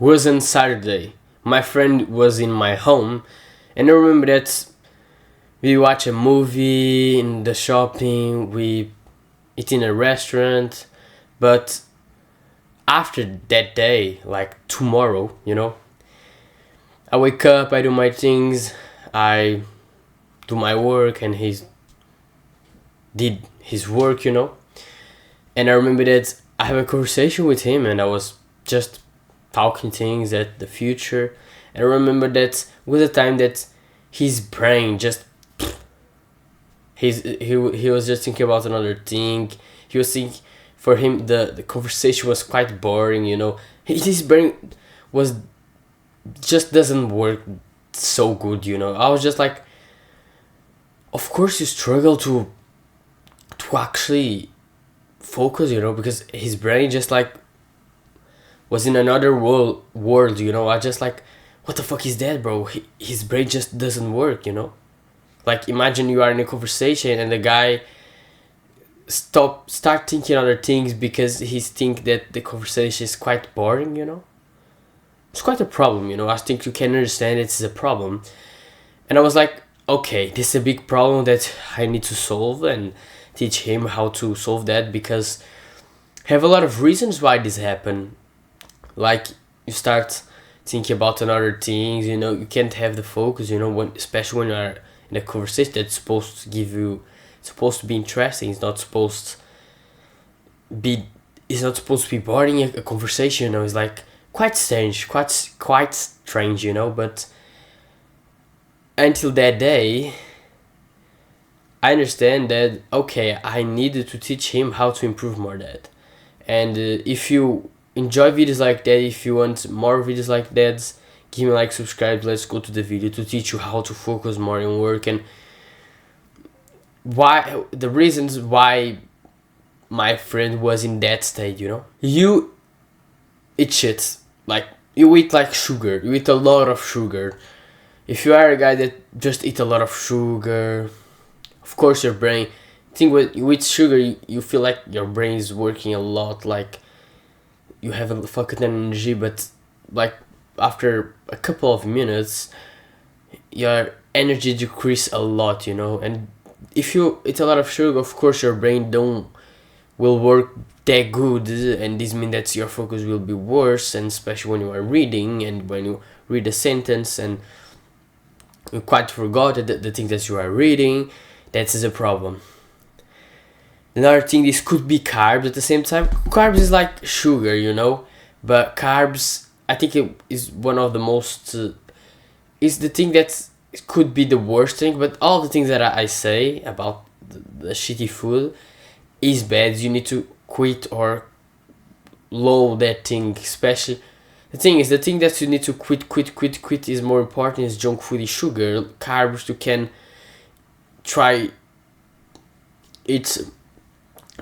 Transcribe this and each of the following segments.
was on Saturday. My friend was in my home, and I remember that we watch a movie in the shopping, we eat in a restaurant, but after that day, like tomorrow, I wake up, I do my things, I do my work, and he did his work. And I remember that I have a conversation with him, and I was just talking things at the future. And I remember that was a time that his brain just he was just thinking about another thing. He was thinking, for him the conversation was quite boring. His brain was just doesn't work so good. I was just like, of course you struggle to actually focus, because his brain just like was in another world. I just like, what the fuck is that, bro? His brain just doesn't work. Like, imagine you are in a conversation and the guy start thinking other things because he's think that the conversation is quite boring. It's quite a problem. I think you can understand it's a problem. And I was like, okay, this is a big problem that I need to solve and teach him how to solve that, because I have a lot of reasons why this happened. Like, you start thinking about another things, you can't have the focus, especially when you are in a conversation that's supposed to give you, it's supposed to be interesting. It's not supposed to be boring. A conversation, is like quite strange, quite strange, But until that day, I understand that, okay, I needed to teach him how to improve more that. And if you enjoy videos like that, if you want more videos like that, give me like, subscribe, let's go to the video to teach you how to focus more in work, and why the reasons why my friend was in that state. You eat shit, like you eat like sugar, you eat a lot of sugar. If you are a guy that just eat a lot of sugar, of course your brain, think with you eat sugar, you feel like your brain is working a lot, like you have a fucking energy, but like after a couple of minutes your energy decrease a lot, and if you eat a lot of sugar, of course your brain will work that good, and this means that your focus will be worse, and especially when you are reading and when you read a sentence and you quite forgot the thing that you are reading. That is a problem. Another thing, this could be carbs at the same time. Carbs is like sugar, but carbs, I think it is one of the most, is the thing that could be the worst thing, but all the things that I say about the shitty food is bad. You need to quit or low that thing, especially. The thing that you need to quit is more important, is junk food, is sugar. Carbs, you can try eat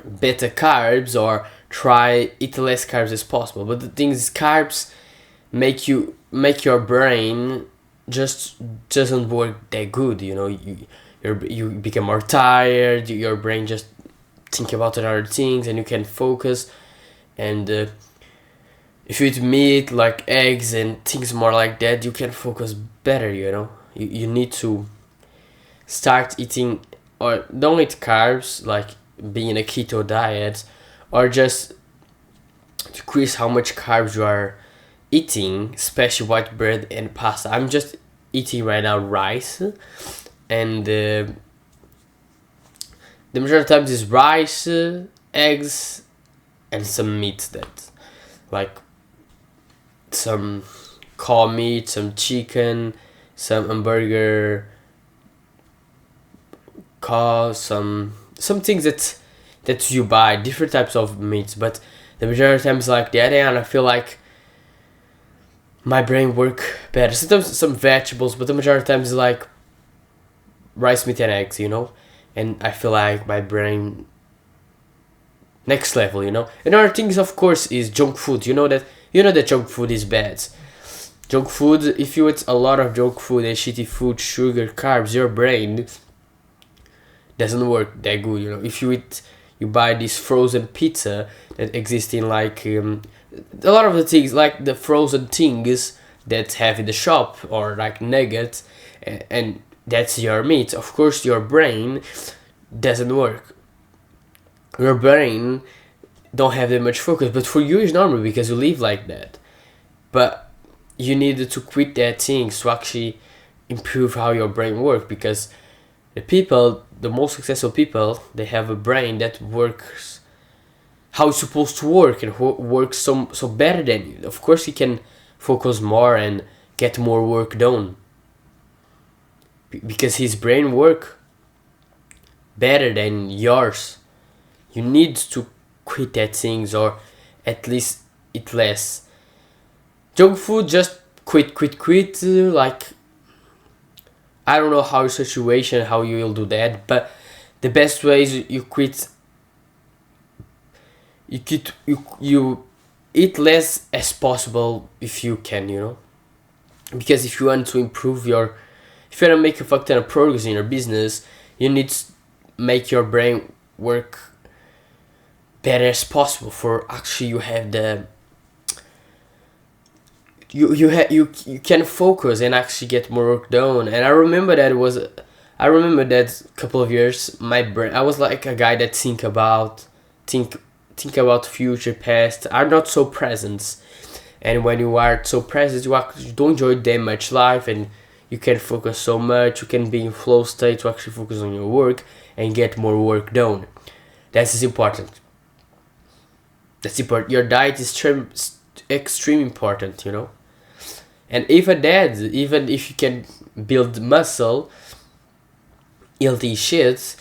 better carbs or try eat less carbs as possible. But the thing is, carbs make your brain just doesn't work that good. You become more tired. Your brain just think about other things, and you can focus. And if you eat meat like eggs and things more like that, you can focus better. You need to start eating, or don't eat carbs, like being a keto diet, or just decrease how much carbs you are eating, especially white bread and pasta. I'm just eating right now rice, and the majority of times is rice, eggs, and some meat, that like some cow meat, some chicken, some hamburger, cow, some things that you buy, different types of meats. But the majority of times like that, and I feel like my brain work better. Sometimes some vegetables, but the majority of times like rice, meat, and eggs, and I feel like my brain next level. Another things, of course, is junk food. That junk food is bad. Junk food, if you eat a lot of junk food and shitty food, sugar, carbs, your brain doesn't work that good. If you buy this frozen pizza that exists in like A lot of the things like the frozen things that have in the shop or like nuggets, and that's your meat. Of course, your brain doesn't work. Your brain don't have that much focus, but for you it's normal because you live like that. But you needed to quit that things to actually improve how your brain works, because the most successful people, they have a brain that works how it's supposed to work and works so better than you. Of course, he can focus more and get more work done because his brain work better than yours. You need to quit that things, or at least eat less. Junk food, just quit. Like, I don't know how your situation, how you will do that, but the best way is you quit. You eat less as possible if you can, because if you want to if you want to make a fuck ton of progress in your business, you need to make your brain work better as possible for actually you have the you can focus and actually get more work done. And I remember that a couple of years my brain, I was like a guy that think about future, past, are not so present. And when you are so present, you actually don't enjoy that much life, and you can focus so much. You can be in flow state to actually focus on your work and get more work done. That's important. Your diet is extremely important, And even if you can build muscle, healthy shit,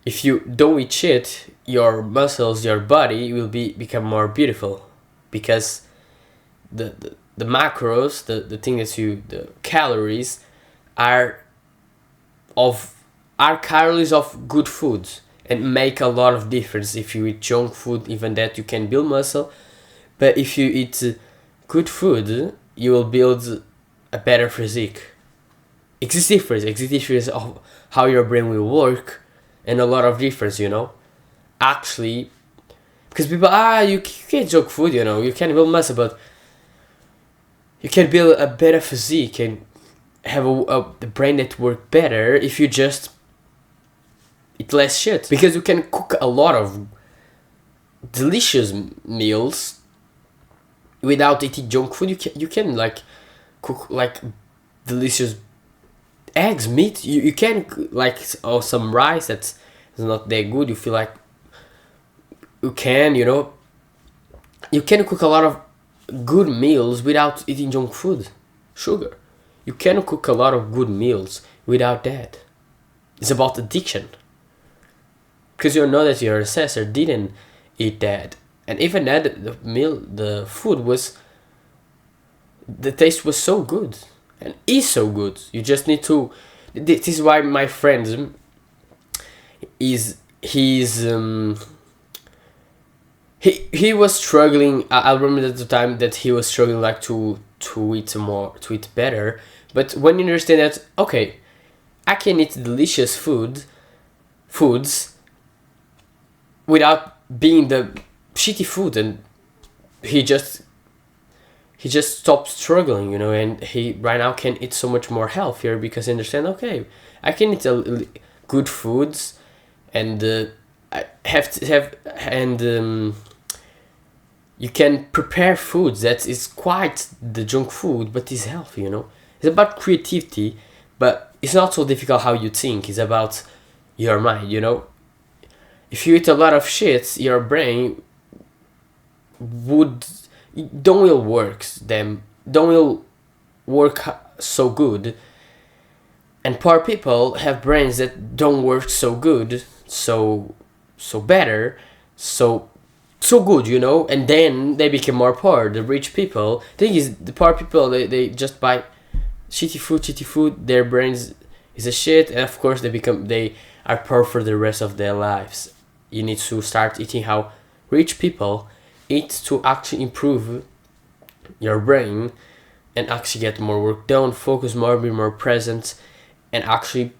if you don't eat shit, your muscles, your body will become more beautiful, because the macros, the thing that the calories are calories of good foods, and make a lot of difference. If you eat junk food, even that you can build muscle, but if you eat good food, you will build a better physique. Exists difference of how your brain will work, and a lot of difference, Actually, because people, you can't junk food, you can build muscle, but you can build a better physique and have the brain that work better if you just eat less shit. Because you can cook a lot of delicious meals without eating junk food. You can like cook like delicious eggs, meat. You can like some rice that's not that good. You feel like you can cook a lot of good meals without eating junk food, sugar. You can cook a lot of good meals without that. It's about addiction, because you know that your ancestor didn't eat that, and even that the food was, the taste was so good and is so good. You just need to. This is why my friend he was struggling. I remember at the time that he was struggling like to eat better. But when you understand that, okay, I can eat delicious foods without being the shitty food, and he just stopped struggling, and he right now can eat so much more healthier, because he understand, okay, I can eat good foods, and I have to have, and you can prepare foods that is quite the junk food, but is healthy, It's about creativity, but it's not so difficult how you think. It's about your mind, If you eat a lot of shit, your brain don't will work so good. And poor people have brains that don't work so good, so better, so good, and then they become more poor. The rich people, thing is, the poor people, they just buy shitty food, their brains is a shit, and of course they are poor for the rest of their lives. You need to start eating how rich people eat to actually improve your brain and actually get more work done, focus more, be more present, and actually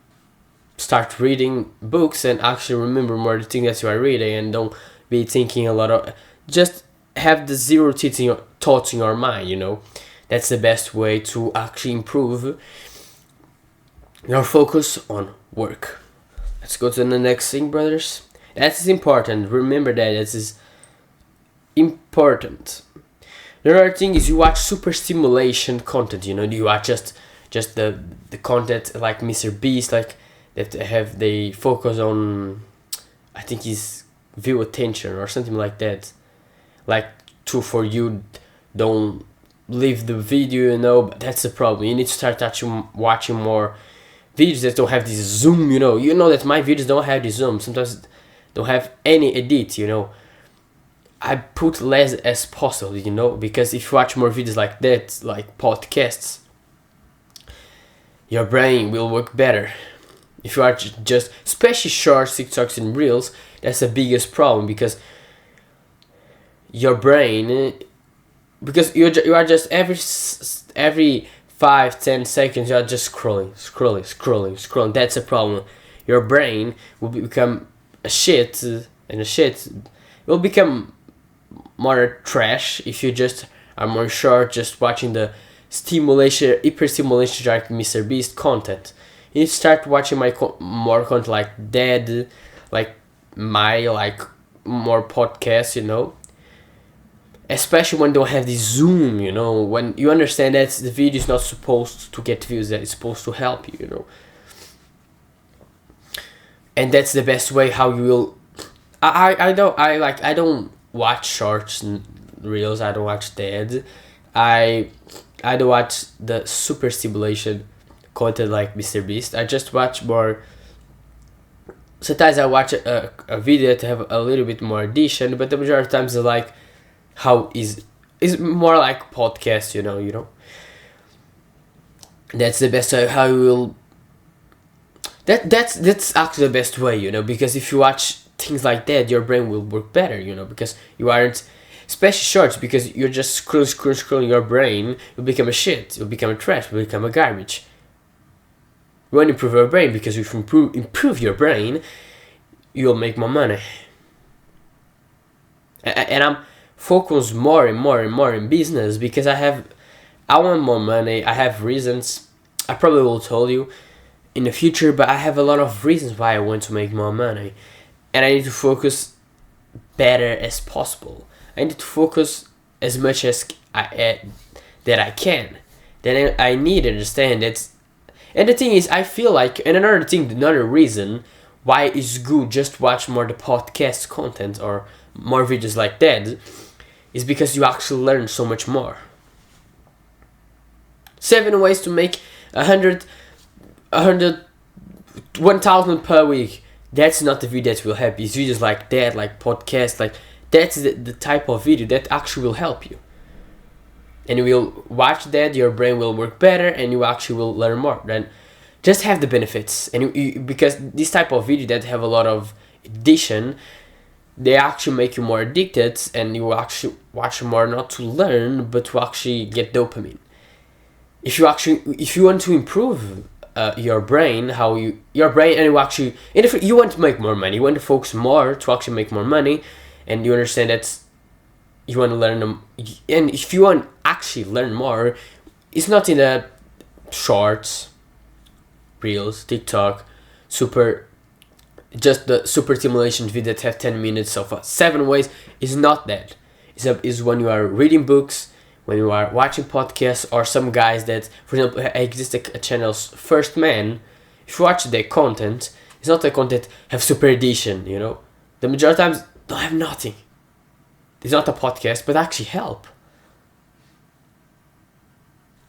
start reading books and actually remember more the things that you are reading, and don't be thinking a lot of, just have the zero thoughts in your mind, you know. That's the best way to actually improve your focus on work. Let's go to the next thing, brothers. That is important. Remember that is important. The other thing is you watch super stimulation content. You know, you watch just the content like Mr. Beast, like that they focus on. I think is view attention or something like that. Like for you, don't leave the video. You know, but that's the problem. You need to start watching more videos that don't have this zoom. You know that my videos don't have this zoom. Sometimes don't have any edit. You know. I put less as possible, you know, because if you watch more videos like that, like podcasts, your brain will work better. If you watch just, especially shorts, TikToks and Reels, that's the biggest problem because your brain, because you are just every 5-10 seconds you are just scrolling. That's a problem. Your brain will become a shit, and a shit will become more trash if you just are more short, just watching the hyper stimulation like Mr. Beast content. You need to start watching more content like Dead, like more podcasts, you know. Especially when they don't have this zoom, you know, when you understand that the video is not supposed to get views, that it's supposed to help you, you know. And that's the best way how you will. I don't watch shorts and reels. I don't watch Dead. I don't watch the super stimulation content like Mr. Beast. I just watch more. Sometimes I watch a video to have a little bit more addition, but the majority of times I like how is more like podcast. You know. That's the best way how you will. That's actually the best way, you know, because if you watch things like that, your brain will work better, you know, because you aren't, especially shorts, because you're just scrolling your brain, you'll become a shit, you'll become a trash, you'll become a garbage. You want to improve your brain, because if you improve your brain, you'll make more money. And I'm focused more and more in business, because I want more money, I have reasons, I probably will tell you in the future, but I have a lot of reasons why I want to make more money. And I need to focus better as possible. I need to focus as much as that I can. Then I need to understand that. And the thing is, I feel like, and another reason why it's good just watch more the podcast content or more videos like that is because you actually learn so much more. 7 ways to make 1,000 per week. That's not the video that will help you. It's videos like that, like podcasts, like that's the type of video that actually will help you. And you will watch that, your brain will work better, and you actually will learn more. Then just have the benefits. And because this type of video that have a lot of addition, they actually make you more addicted, and you actually watch more not to learn, but to actually get dopamine. If you want to improve your brain, and you want to make more money, you want to focus more to actually make more money, and you understand that you want to learn them, and if you want to actually learn more, it's not in the shorts, reels, TikTok, just the super stimulation video that have 10 minutes of 7 ways is not that. It's when you are reading books, when you are watching podcasts, or some guys that, for example, exist a channel's First Man. If you watch their content, it's not the content have super edition, you know. The majority of times don't have nothing. It's not a podcast, but actually help.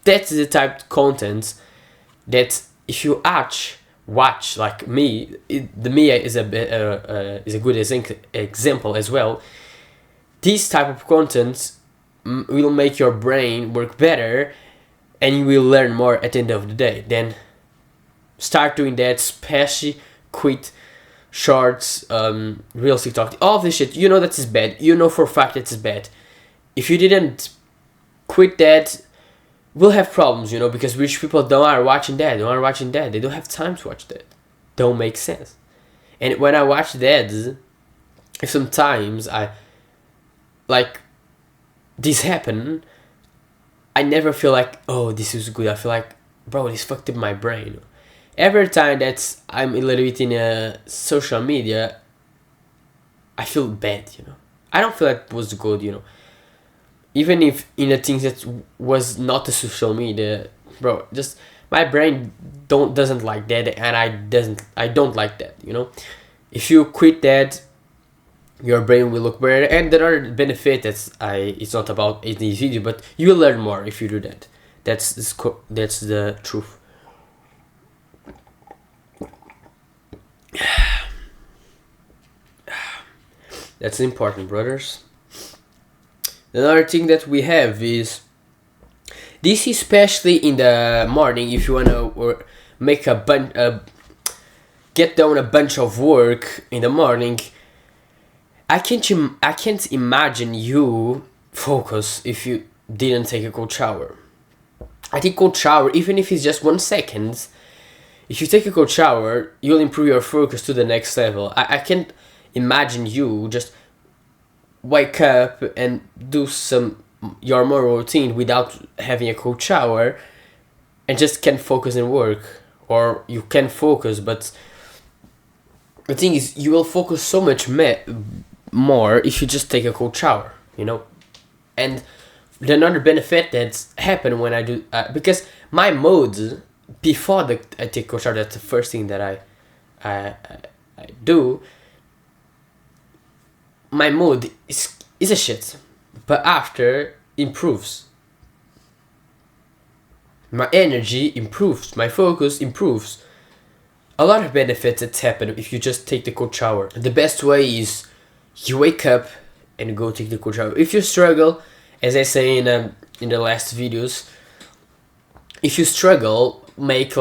That's the type of content that if you watch like me, the me is a good example as well. This type of content will make your brain work better, and you will learn more at the end of the day. Then start doing that, especially quit shorts, real TikTok, all of this shit. You know that is bad. You know for a fact that is bad. If you didn't quit that, we'll have problems, you know, because rich people don't are watching that. They don't have time to watch that. Don't make sense. And when I watch that, sometimes I like this happen, I never feel like, oh, this is good. I feel like, bro, this fucked up my brain. Every time that I'm a little bit in social media, I feel bad, you know. I don't feel like it was good, you know. Even if in a thing that was not a social media, bro, just my brain doesn't like that, and I don't like that, you know. If you quit that, your brain will look better, and there are benefits it's not about in this video, but you will learn more if you do that. That's the truth. That's important, brothers. Another thing that we have is this, especially in the morning, if you wanna make get down a bunch of work in the morning. I can't imagine you focus if you didn't take a cold shower. I think cold shower, even if it's just 1 second, if you take a cold shower, you'll improve your focus to the next level. I can't imagine you just wake up and do your morning routine without having a cold shower and just can't focus and work. Or you can focus, but the thing is, you will focus so much more if you just take a cold shower, you know. And the another benefit that's happened when I do, because my mode before I take a cold shower, that's the first thing that I do. My mood is a shit, but after improves. My energy improves, my focus improves. A lot of benefits that happen if you just take the cold shower. The best way is you wake up and go take the cold shower. If you struggle, as I say in the last videos, if you struggle, make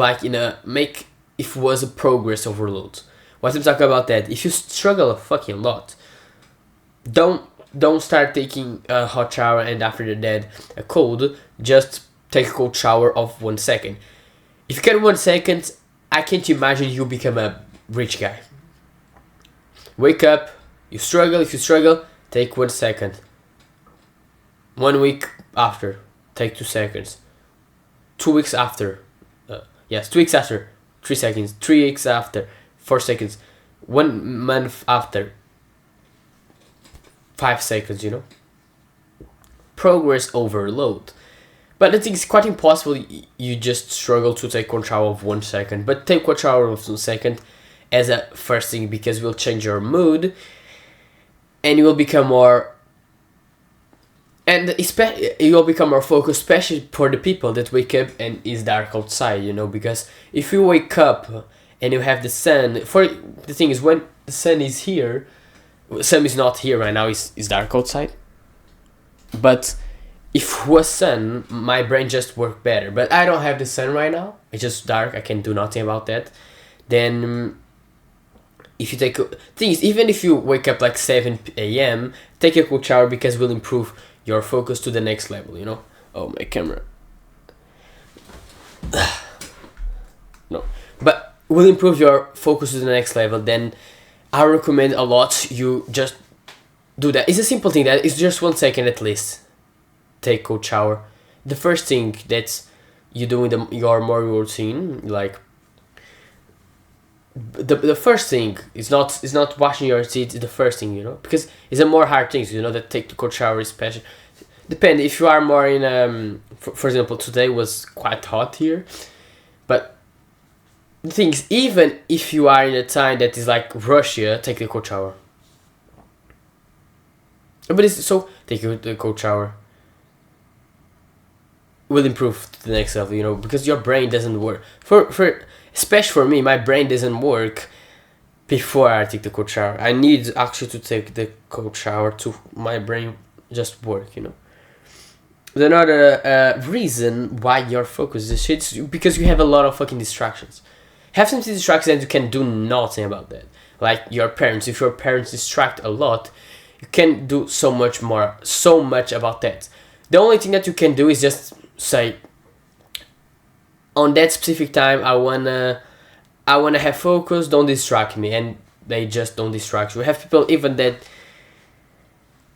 if it was a progress overload. What I'm talking about that? If you struggle a fucking lot, don't start taking a hot shower and after that a cold. Just take a cold shower of 1 second. If you get 1 second, I can't imagine you become a rich guy. Wake up, you struggle. If you struggle, take 1 second. 1 week after, take 2 seconds. 2 weeks after, 2 weeks after, 3 seconds. 3 weeks after, 4 seconds. 1 month after, 5 seconds, you know. Progress overload. But I think it's quite impossible you just struggle to take one shower of 1 second. But take 1 shower of 1 second as a first thing, because it will change your mood and you will become more, and you will become more focused, especially for the people that wake up and it's dark outside, you know. Because if you wake up and you have the sun, the thing is, when the sun is here, sun is not here right now, it's dark outside, but if it was sun, my brain just worked better. But I don't have the sun right now, it's just dark, I can do nothing about that. Then if you take things, even if you wake up like 7 a.m, take a cold shower, because it will improve your focus to the next level, you know. Oh, my camera. No, but will improve your focus to the next level. Then I recommend a lot you just do that. It's a simple thing, that it's just 1 second at least. Take cold shower. The first thing that you do in your morning routine, like the first thing is not washing your teeth. It's the first thing, you know, because it's a more hard things, you know, that take the cold shower is special. Depend if you are more in for example, today was quite hot here, but the thing is, even if you are in a time that is like Russia, take the cold shower. But it's so take the cold shower. Will improve to the next level, you know, because your brain doesn't work for especially for me, my brain doesn't work before I take the cold shower. I need actually to take the cold shower to my brain just work, you know. Another reason why your focus is shit is because you have a lot of fucking distractions. Have some distractions and you can do nothing about that. Like your parents, if your parents distract a lot, you can do so much about that. The only thing that you can do is just say, on that specific time, I wanna have focus, don't distract me, and they just don't distract you. We have people even that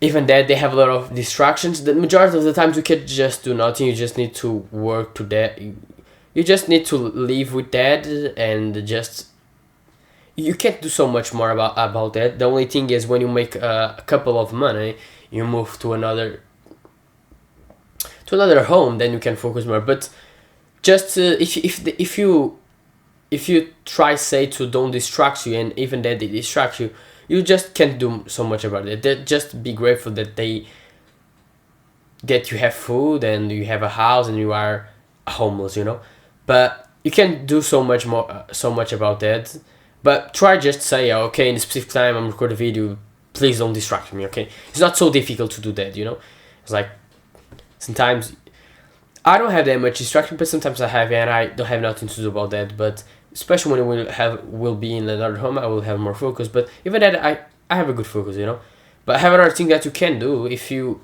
even that they have a lot of distractions. The majority of the times you can just do nothing. You just need to work to that. You just need to live with that, and just you can't do so much more about that. The only thing is when you make a couple of money, you move to another home, then you can focus more. But just if you try say to don't distract you, and even that they distract you, you just can't do so much about it. Just be grateful that you have food and you have a house and you are homeless, you know. But you can't do so much about that. But try just say, okay, in a specific time I'm recording a video, please don't distract me, okay? It's not so difficult to do that, you know. It's like sometimes I don't have that much distraction, but sometimes I have, and I don't have nothing to do about that. But especially when we'll be in another home, I will have more focus. But even that, I have a good focus, you know. But I have another thing that you can do. If you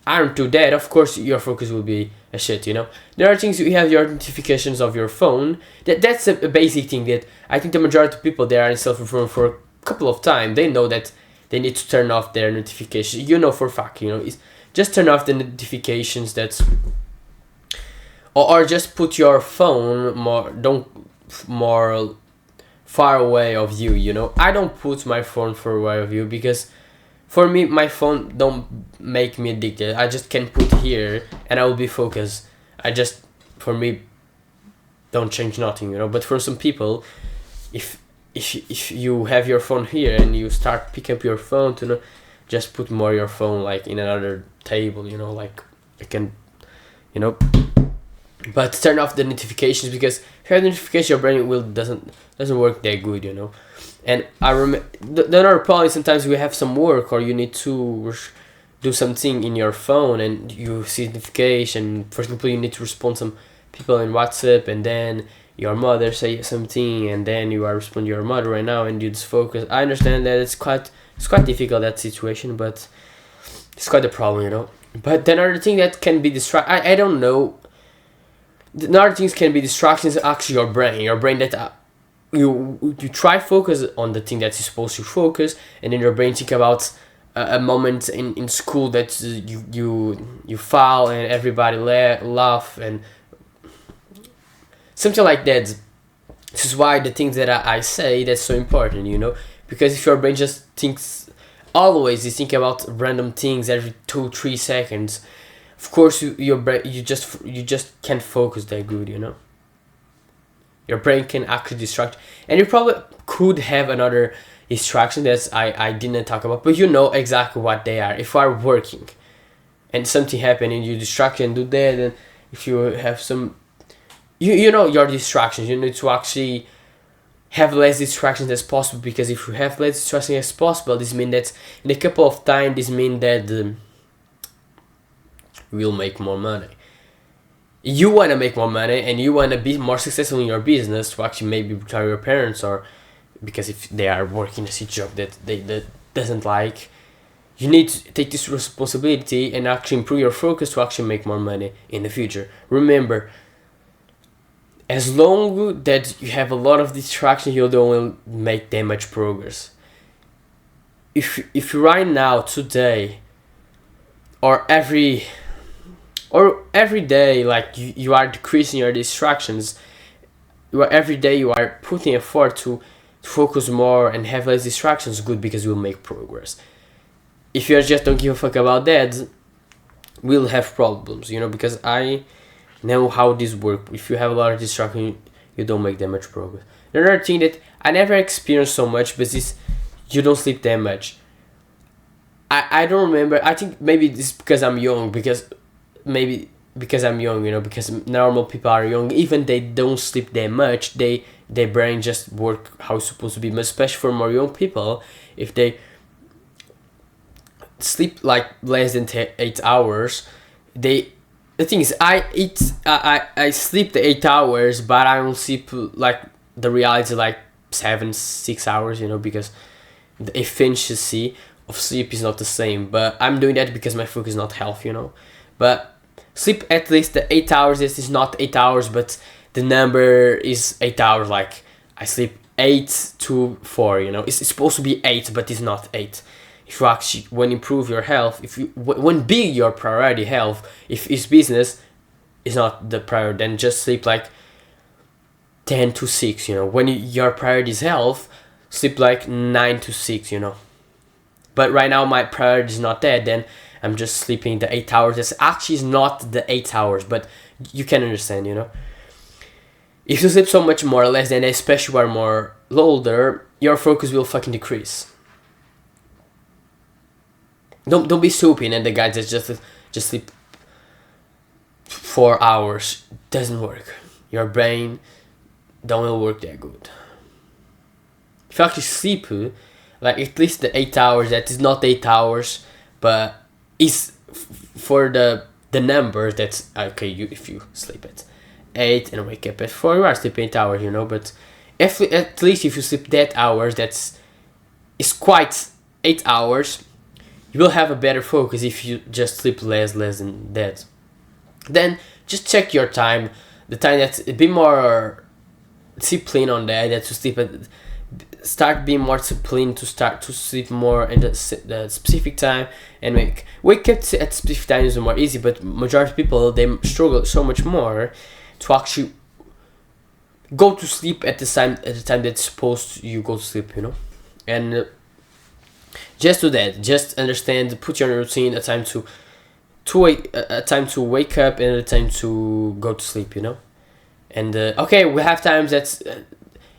aren't do that, of course your focus will be a shit, you know. There are things, you have your notifications of your phone. That's a basic thing that I think the majority of people, they are in self-improvement for a couple of times. They know that they need to turn off their notifications. You know for a fact, you know. It's just turn off the notifications. That's or just put your phone more far away of you, you know. I don't put my phone far away of you because for me my phone don't make me addicted. I just can put here and I will be focused. For me don't change nothing, you know. But for some people, if you have your phone here and you start pick up your phone to know, just put more your phone like in another table, you know, like you can, you know. But turn off the notifications, because if you have notifications, your brain doesn't work that good, you know. And I remember the other problem is sometimes we have some work or you need to do something in your phone and you see notification. For example, you need to respond some people in WhatsApp, and then your mother say something, and then you are responding to your mother right now, and you just focus. I understand that it's quite difficult, that situation, but it's quite a problem, you know. But then another thing that can be I don't know. Another things can be distractions. Actually, your brain that you try focus on the thing that you're supposed to focus, and then your brain think about a moment in school that you fall and everybody laugh and something like that. This is why the things that I say that's so important, you know, because if your brain just thinks always, you think about random things every 2-3 seconds. Of course, your brain you just can't focus that good, you know. Your brain can actually distract, and you probably could have another distraction that I didn't talk about, but you know exactly what they are. If you are working, and something happened and you distract and do that, and if you have some, you know your distractions. You need to actually have less distractions as possible, because if you have less distractions as possible, this means that in a couple of time, this means that will make more money. You want to make more money and you want to be more successful in your business to actually maybe retire your parents, or because if they are working a job that they doesn't like, you need to take this responsibility and actually improve your focus to actually make more money in the future. Remember, as long that you have a lot of distraction, you don't make that much progress. If you right now, today, or every day, like you are decreasing your distractions, every day you are putting effort to focus more and have less distractions, good, because you will make progress. If you just don't give a fuck about that, we'll have problems, you know, because I know how this works. If you have a lot of distraction, you don't make that much progress. Another thing that I never experienced so much, but is you don't sleep that much. I don't remember. I think maybe this is because I'm young, you know, because normal people are young, even they don't sleep that much, their brain just work how it's supposed to be. But especially for more young people, if they sleep like less than 8 hours, the thing is, I sleep the 8 hours, but I don't sleep like the reality like 6 hours, you know, because the efficiency of sleep is not the same. But I'm doing that because my focus is not healthy, you know. But sleep at least the 8 hours. This is not 8 hours, but the number is 8 hours. Like I sleep 8 to 4, you know. It's supposed to be 8, but it's not 8. if you actually when improve your health, if you when be your priority health, if it's business is not the priority, then just sleep like 10 to 6, you know. When your priority is health, sleep like 9 to 6, you know. But right now my priority is not that, then I'm just sleeping the 8 hours. That's actually is not the 8 hours, but you can understand, you know. If you sleep so much more or less, then especially when you are more older, your focus will fucking decrease. Don't be stupid and the guys that just sleep 4 hours. Doesn't work. Your brain don't work that good. If you actually sleep like at least the 8 hours, that is not 8 hours, but is for the numbers, that's okay. If you sleep at 8 and wake up at 4, you are sleeping 8 hours, you know. But if at least if you sleep that hours, it's quite 8 hours. You will have a better focus if you just sleep less than that. Then just check your time, the time that's a bit more discipline on that. That to sleep at, start being more disciplined to start to sleep more in the specific time, and wake up at specific time is more easy. But majority of people, they struggle so much more to actually go to sleep at the time that's supposed you go to sleep, you know. And just do that. Just understand. Put your routine a time to a time to wake up and a time to go to sleep, you know. And okay, we have times that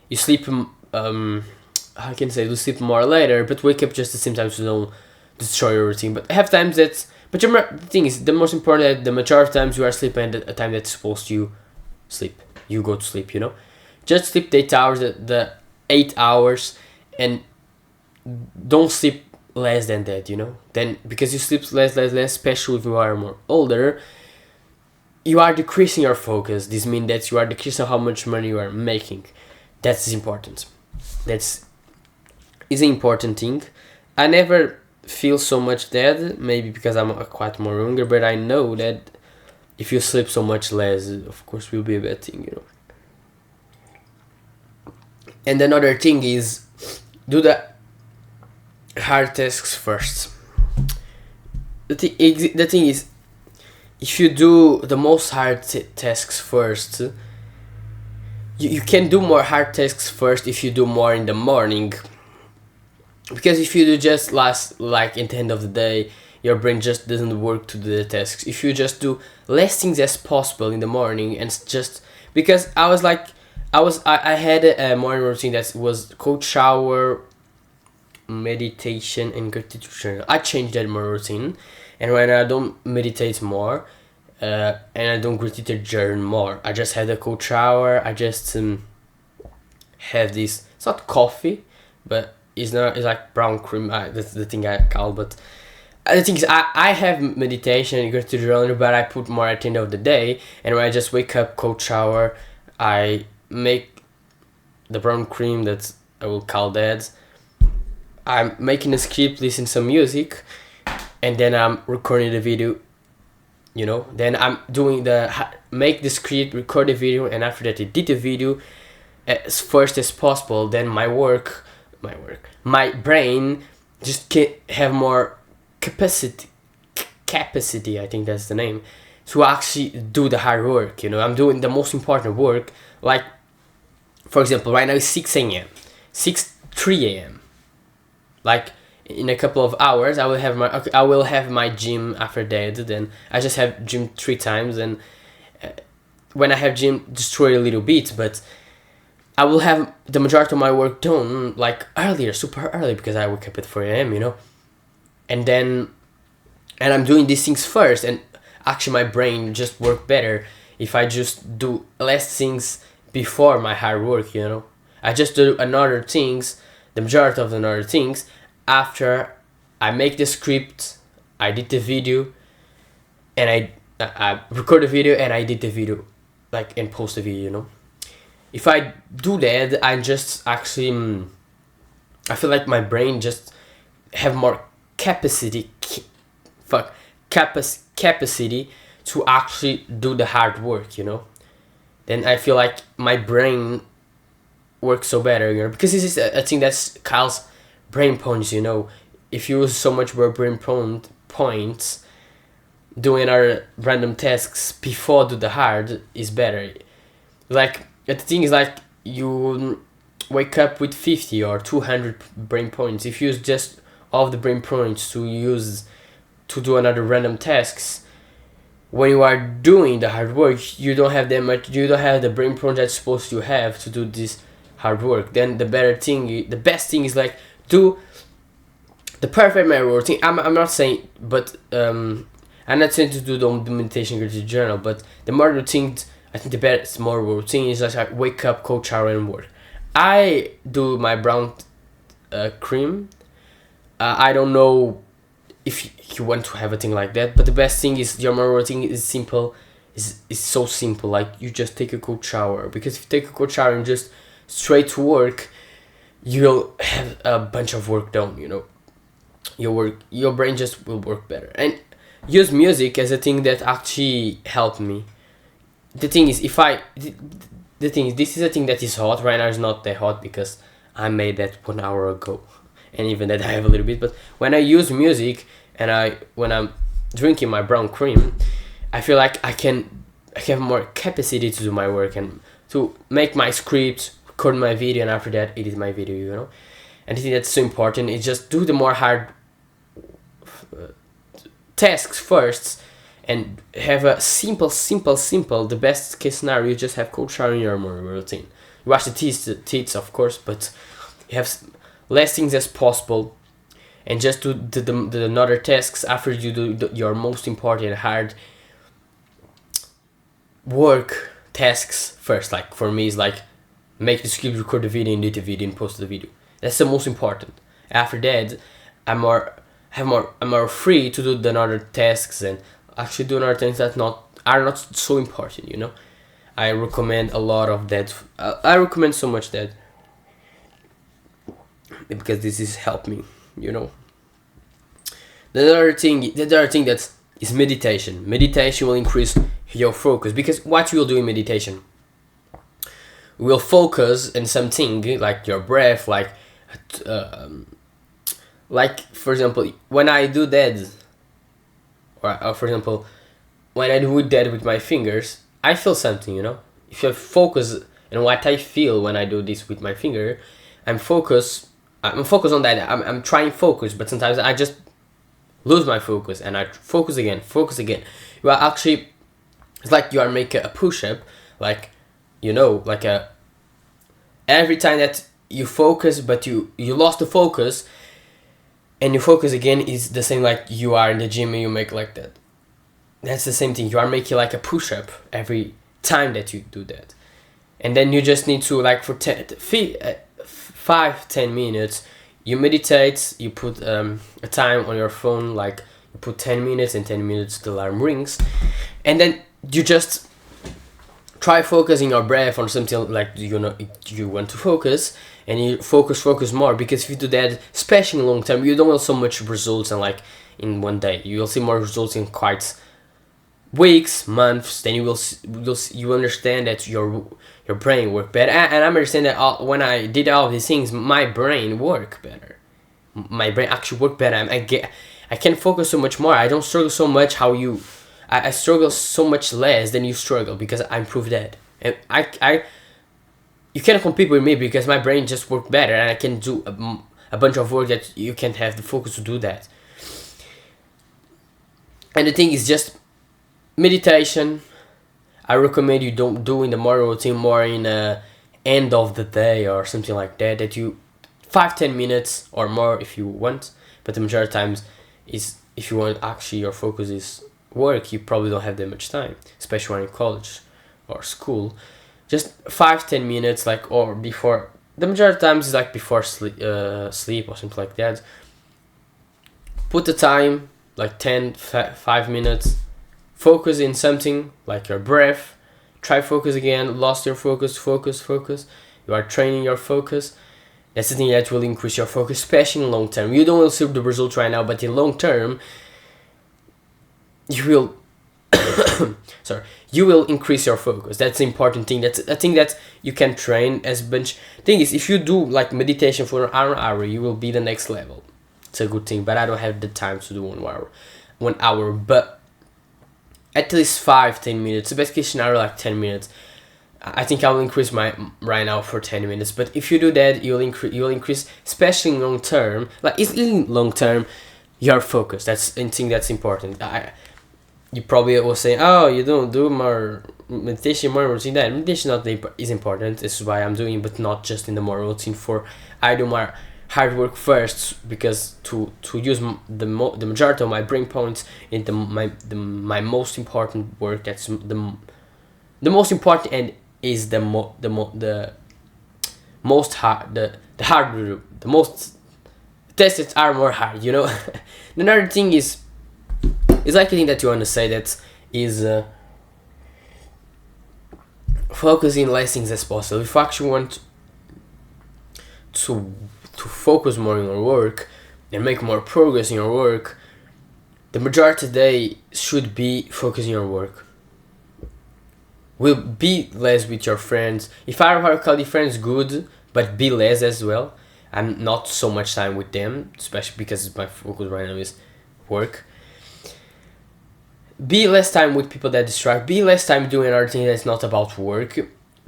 you sleep. I can say you sleep more later, but wake up just the same time, so don't destroy your routine. But have times that. But the thing is, the most important that the majority of times you are sleeping at a time that's supposed to sleep. You go to sleep, you know. Just sleep the 8 hours, the 8 hours, and don't sleep less than that, you know. Then because you sleep less, especially if you are more older, you are decreasing your focus. This means that you are decreasing how much money you are making. That's important. That's is an important thing. I never feel so much that, maybe because I'm quite more younger, but I know that if you sleep so much less, of course will be a bad thing, you know. And another thing is, do the hard tasks first. The thing is, if you do the most hard tasks first, you can do more hard tasks first if you do more in the morning. Because if you do just like in the end of the day, your brain just doesn't work to do the tasks. If you just do less things as possible in the morning, and just because I had a morning routine that was cold shower, meditation, and gratitude journal. I changed that morning routine, and when I don't meditate more, and I don't gratitude journal more, I just had a cold shower. I just have this. It's not coffee, but it's like brown cream. That's the thing I call. But the thing is, I have meditation and gratitude journal, but I put more at the end of the day. And when I just wake up, cold shower, I make the brown cream, that I will call that. I'm making a script, listen some music, and then I'm recording the video, you know. Then I'm doing make the script, record the video, and after that I edit the video as first as possible. Then my brain just can have more capacity, I think that's the name, to actually do the hard work, you know. I'm doing the most important work, like for example right now it's 6 a.m. 3 a.m. Like in a couple of hours I will have my gym after that. Then I just have gym 3 times, and when I have gym destroy a little bit, but I will have the majority of my work done like earlier, super early, because I wake up at 4 a.m, you know. And I'm doing these things first, and actually my brain just work better if I just do less things before my hard work, you know. I just do another things, the majority of the other things, after I make the script, I did the video, and I record the video, and I did the video, like, and post the video, you know. If I do that, I just actually, I feel like my brain just have more capacity to actually do the hard work, you know. Then I feel like my brain works so better, you know, because this is a thing that's Kyle's brain punch, you know. if you use so much more points, doing our random tasks before do the hard is better. Like the thing is like you wake up with 50 or 200 brain points. If you use just all of the brain points to do another random tasks, when you are doing the hard work, you don't have that much. You don't have the brain points that's supposed to have to do this hard work. Then the best thing is like do the perfect memory routine. I'm not saying, but I'm not saying to do the meditation gratitude journal, but the more routine, I think the best more routine is like wake up, cold shower, and work. I do my brown cream. I don't know if you want to have a thing like that, but the best thing is your morning routine is simple. Is so simple. Like you just take a cold shower, because if you take a cold shower and just straight to work, you'll have a bunch of work done. You know, your brain just will work better. And use music as a thing that actually helped me. The thing is, the thing is, this is a thing that is hot right now. It's not that hot because I made that 1 hour ago, and even that I have a little bit. But when I use music and when I'm drinking my brown cream, I feel like I have more capacity to do my work and to make my script, record my video, and after that edit my video. You know, and I think that's so important. Is just do the more hard tasks first, and have a simple. The best case scenario, you just have cold shower in your morning routine. You wash the teeth, of course, but you have less things as possible, and just do the another tasks after you do your most important hard work tasks first. Like for me, it's like make the script, record the video, and edit the video, and post the video. That's the most important. After that, I'm more free to do the other tasks and actually do other things that are not so important. You know, I recommend a lot of that. I recommend so much that because this is helped me. You know, the other thing that is meditation. Meditation will increase your focus, because what you will do in meditation, you will focus on something like your breath, like for example, when I do that, or for example, when I do that with my fingers, I feel something, you know. If you focus on what I feel when I do this with my finger, I'm focused on that. I'm trying focus, but sometimes I just lose my focus and I focus again. You are actually, it's like you are making a push-up, like, you know, like every time that you focus, but you lost the focus, and you focus again, is the same like you are in the gym and you make like that. That's the same thing. You are making like a push-up every time that you do that. And then you just need to, like, for 5-10 minutes, you meditate, you put a time on your phone, like you put 10 minutes, and 10 minutes the alarm rings. And then you just try focusing your breath on something like, you know, you want to focus, and you focus more, because if you do that, especially in long term, you don't have so much results and like in one day. You will see more results in quite weeks, months. Then you will understand that your brain work better. And I understand that when I did all of these things, my brain work better. My brain actually work better. I can focus so much more. I don't struggle so much I struggle so much less than you struggle, because I improved that. And you can't compete with me, because my brain just works better, and I can do a bunch of work that you can't have the focus to do that. And the thing is just meditation. I recommend you don't do in the morning routine, more in end of the day or something like that. That you 5-10 minutes or more if you want, but the majority of times is, if you want actually your focus is work, you probably don't have that much time, especially when in college or school. Just 5-10 minutes, like, or before. The majority of times is like before sleep or something like that. Put the time like 5 minutes. Focus in something like your breath. Try focus again. Lost your focus. Focus. You are training your focus. That's the thing that will increase your focus, especially in long term. You don't will see the results right now, but in long term, you will you will increase your focus. That's the important thing. That's a thing that you can train as bunch. Thing is, if you do like meditation for an hour, you will be the next level. it's a good thing, but I don't have the time to do 1 hour. 1 hour, but at least 5-10 minutes. The best case scenario, like 10 minutes. I think I will increase my right now for 10 minutes. But if you do that, you'll increase, especially in long term. Like in long term, your focus. That's a thing that's important. You probably will say, oh, you don't do more meditation, more routine. That meditation is important. This is why I'm doing, but not just in the more routine. For I do more hard work first, because to use the majority of my brain points into my most important work. That's the most important, and is the most hard, the hard group, the most tests are more hard, you know. Another thing is like a thing that you want to say, that is focusing less things as possible. If you actually want to focus more on your work and make more progress in your work, the majority of the day should be focusing on your work. Will be less with your friends. If I work out with friends, good, but be less as well. I'm not so much time with them, especially because my focus right now is work. Be less time with people that distract. Be less time doing another thing that's not about work.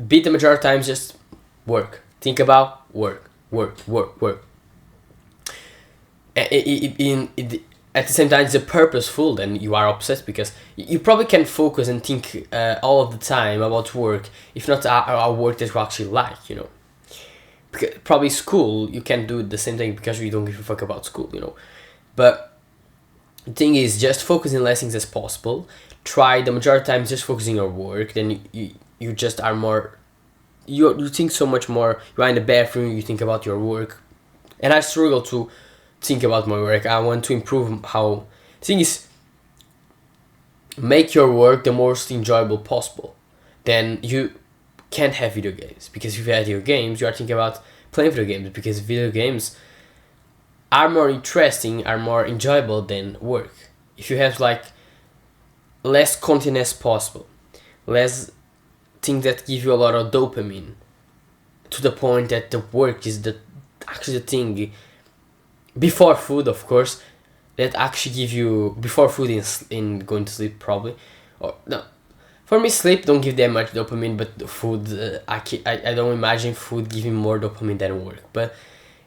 Be the majority of times just work. Think about work. At the same time, it's purposeful. Then you are obsessed, because you probably can focus and think all of the time about work, if not a work that you actually like, you know. Because probably school, you can do the same thing because you don't give a fuck about school, you know. But the thing is, just focusing less things as possible. Try the majority of times just focusing on work. Then you just are more. You think so much more. You are in the bathroom, you think about your work, and I struggle to think about my work. I want to improve how. The thing is, make your work the most enjoyable possible. Then you can't have video games, because if you have video games, you are thinking about playing video games, because video games are more interesting, are more enjoyable than work. If you have like less content as possible, less things that give you a lot of dopamine, to the point that the work is actually the thing before food, of course, that actually give you before food in going to sleep, probably. Or no, for me, sleep don't give that much dopamine, but food, I don't imagine food giving more dopamine than work. But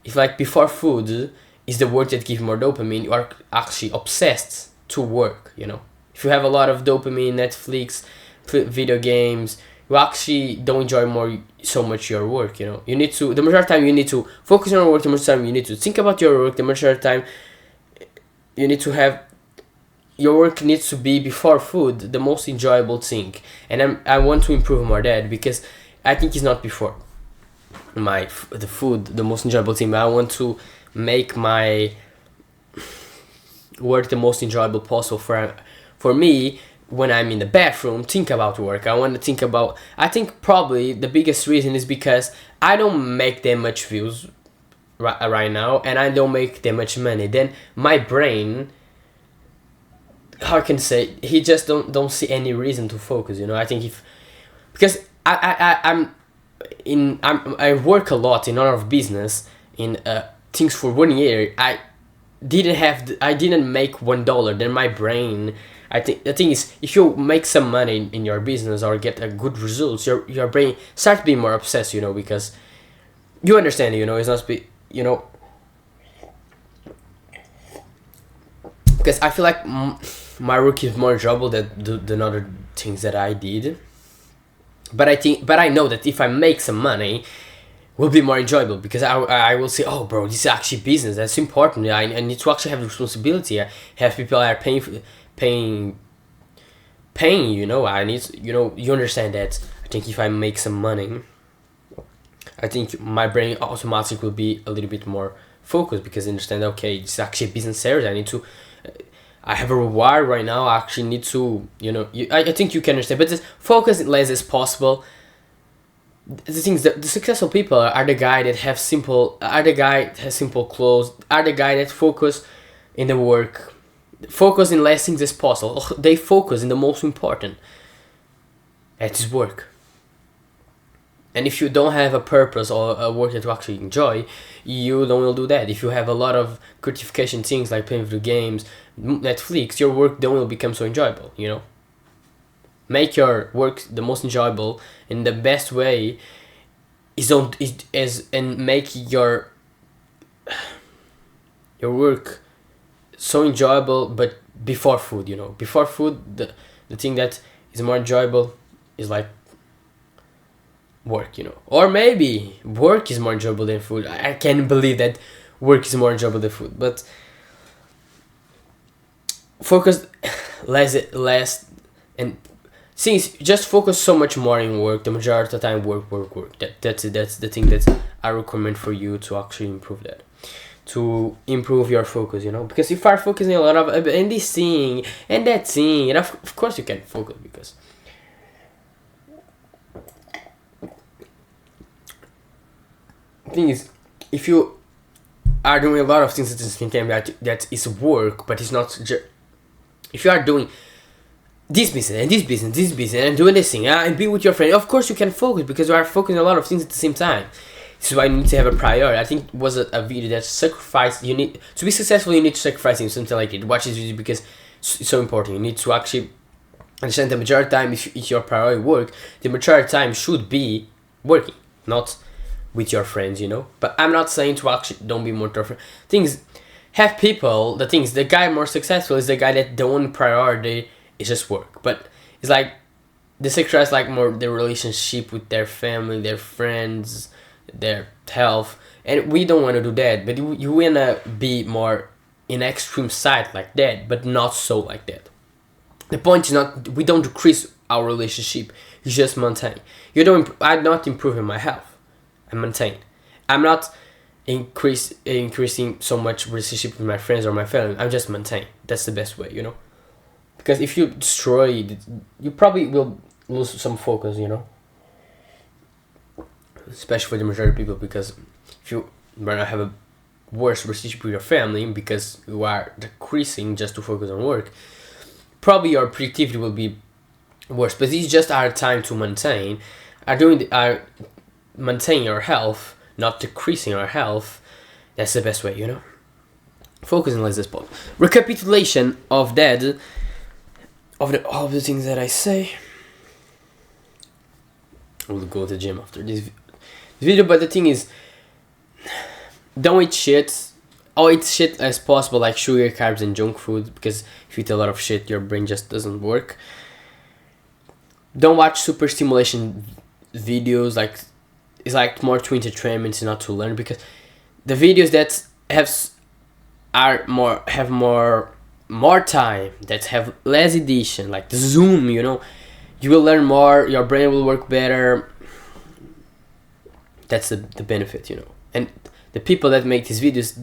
if like before food is the work that gives more dopamine, you are actually obsessed to work, you know. If you have a lot of dopamine, Netflix, video games, you actually don't enjoy so much your work, you know. You need to, the majority of the time you need to focus on your work, the majority of the time you need to think about your work, the majority of the time you need to have, your work needs to be before food the most enjoyable thing. And I want to improve more that, because I think it's not before the food the most enjoyable thing. I want to make my work the most enjoyable possible. For me, when I'm in the bathroom, think about work. I want to think about, I think probably the biggest reason is because I don't make that much views right now, and I don't make that much money. Then my brain, how I can say, he just don't see any reason to focus, you know. I think because I work a lot in other business, in things for 1 year. I didn't make $1. Then my brain, I think the thing is, if you make some money in your business or get a good results, your brain starts being more obsessed, you know, because you understand, you know, it's not you know, because I feel like my work is more enjoyable than other things that I did. But I know that if I make some money, will be more enjoyable, because I will say, oh bro, this is actually business, that's important. I need to actually have responsibility. I have people that are paying, you know. I need to, you know, you understand that. I think if I make some money, I think my brain automatically will be a little bit more focused, because I understand, okay, this is actually a business area. I have a reward right now. I actually need to, you know, I think you can understand. But just focus as less as possible. The things that the successful people are the guy that have simple, are the guy that has simple clothes, are the guy that focus in the work, focus in less things as possible. They focus in the most important. That is work. And if you don't have a purpose or a work that you actually enjoy, you don't will do that. If you have a lot of gratification things like playing video games, Netflix, your work don't will become so enjoyable, you know? Make your work the most enjoyable, and the best way is and make your work so enjoyable, but before food, you know? Before food, the thing that is more enjoyable is like work, you know? Or maybe work is more enjoyable than food. I can't believe that work is more enjoyable than food, but focus less and since just focus so much more in work, the majority of the time work. That's it. That's the thing that I recommend for you to actually improve that. To improve your focus, you know, because if you are focusing a lot of in this thing and that thing, and of course you can focus, because the thing is, if you are doing a lot of things at the same time that is work, but it's not if you are doing this business and this business and doing this thing and be with your friend, of course you can focus because you are focusing a lot of things at the same time. This is why you need to have a priority. I think it was a video that sacrifice, you need to be successful, you need to sacrifice something like it. Watch this video because it's so important. You need to actually understand the majority of time, if it's your priority work, the majority of time should be working, not with your friends, you know. But I'm not saying to actually don't be more different things. Have people, the guy more successful is the guy that the only priority is just work. But it's like the sacrifice like more the relationship with their family, their friends, their health, and we don't want to do that. But you wanna be more in extreme side like that, but not so like that. The point is not we don't decrease our relationship. You just maintain. You don't. I'm not improving my health. I maintain. I'm not increasing so much relationship with my friends or my family. I'm just maintain. That's the best way, you know. Because if you destroy it, you probably will lose some focus, you know. Especially for the majority of people, because if you might not have a worse relationship with your family because you are decreasing just to focus on work, probably your productivity will be worse. But it's just our time to maintain. Maintain your health, not decreasing your health. That's the best way, you know. Focusing on this point. Recapitulation of that, of the things that I say. I will go to the gym after this video, but the thing is, don't eat shit. Or eat shit as possible, like sugar, carbs, and junk food, because if you eat a lot of shit, your brain just doesn't work. Don't watch super stimulation videos, like it's like more to entertainment, not to learn, because the videos that have more time, that have less edition, like the Zoom, you know, you will learn more, your brain will work better. That's the benefit, you know. And the people that make these videos,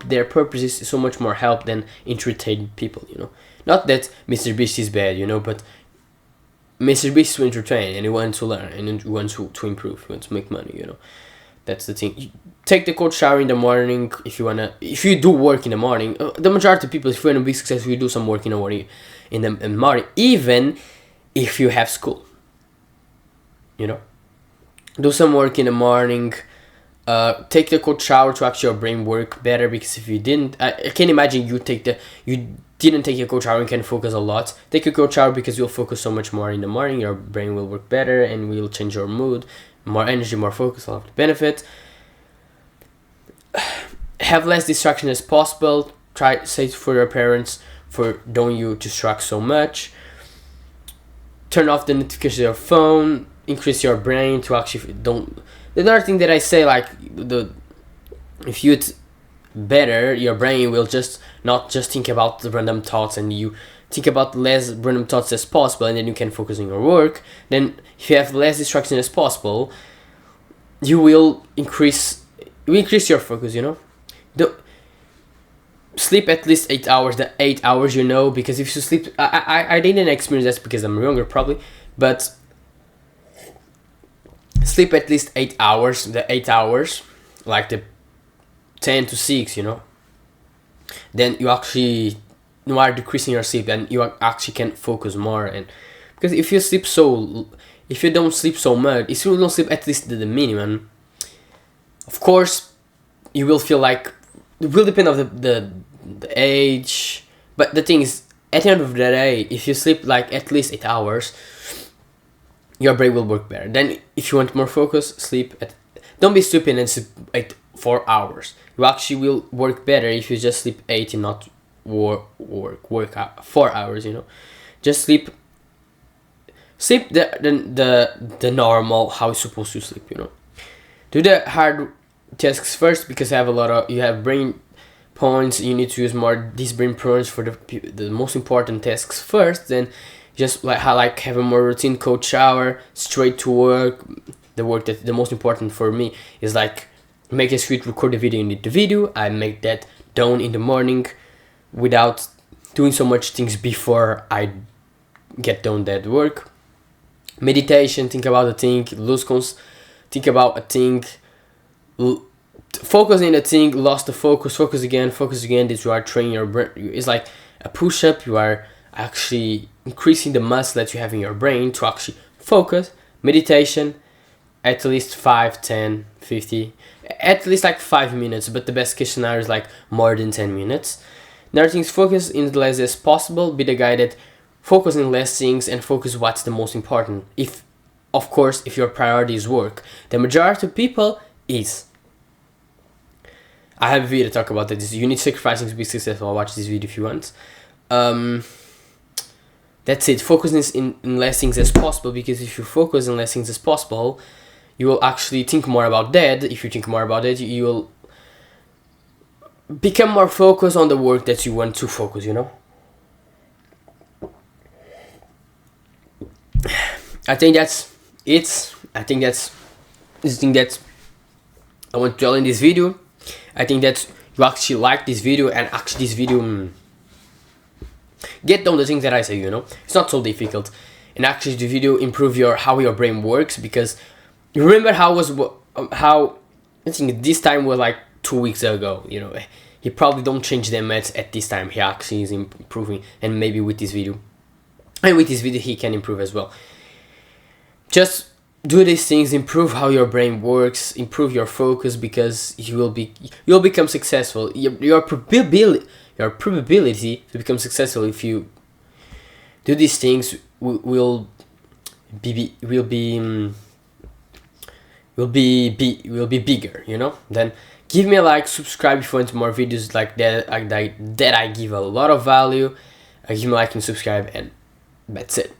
their purpose is so much more help than entertain people, you know. Not that Mr. Beast is bad, you know, but Mr. Beast is to entertain, and he wants to learn, and he wants to improve, he wants to make money, you know. That's the thing. You take the cold shower in the morning if you do work in the morning. The majority of people, if you want to be successful, you do some work in the morning, even if you have school, you know. Do some work in the morning. Take the cold shower to actually your brain work better, because if you didn't, I can imagine you didn't take a cold shower and can focus a lot. Take a cold shower because you'll focus so much more in the morning. Your brain will work better and will change your mood, more energy, more focus. All of the benefits. Have less distraction as possible. Try say for your parents for don't you distract so much. Turn off the notifications of your phone. Increase your brain to actually don't. The other thing that I say, like if you eat better, your brain will not just think about the random thoughts, and you think about less random thoughts as possible, and then you can focus on your work. Then if you have less distraction as possible, you will increase your focus, you know. Sleep at least 8 hours. The 8 hours, you know, because if you sleep, I didn't experience that because I'm younger probably, but sleep at least 8 hours. The 8 hours, like the 10 to 6, you know. Then you are decreasing your sleep, and you actually can focus more. And because if you sleep if you don't sleep so much, if you don't sleep at least the minimum, of course you will feel like, it will depend on the age, but the thing is, at the end of the day, if you sleep like at least 8 hours, your brain will work better. Then if you want more focus, don't be stupid and sleep 4 hours. You actually will work better if you just sleep 8 and not work out 4 hours, you know. Just sleep the normal, how you're supposed to sleep, you know. Do the hard tasks first, because you have brain points. You need to use more these brain points for the most important tasks first. Then just like have a more routine, cold shower, straight to work. The most important for me is like make a script, record the video, and edit the video. I make that done in the morning without doing so much things before I get done that work. Meditation, think about a thing, think about a thing, focus in a thing, lost the focus again, that you are training your brain. It's like a push-up. You are actually increasing the muscle that you have in your brain to actually focus. Meditation, at least 5, 10, 50, at least like 5 minutes, but the best case scenario is like more than 10 minutes. Another thing is focus in the less as possible. Be the guy that focus on less things and focus what's the most important. If your priority is work, the majority of people is. I have a video to talk about that. You need sacrificing to be successful. Watch this video if you want. That's it. Focus in less things as possible, because if you focus on less things as possible, you will actually think more about that. If you think more about it, you will become more focused on the work that you want to focus, you know. I think that's it. I think that's this thing that I want to tell in this video. I think that you actually like this video, and actually this video get down the things that I say, you know. It's not so difficult, and actually the video improve how your brain works, because you remember how I think this time was like 2 weeks ago, you know. He probably don't change them at this time. He actually is improving, and maybe with this video, he can improve as well. Just do these things, improve how your brain works, improve your focus, because you'll become successful. Your probability to become successful if you do these things will be bigger, you know. Then give me a like, subscribe if you want more videos like that I give a lot of value. Give me a like and subscribe, and that's it.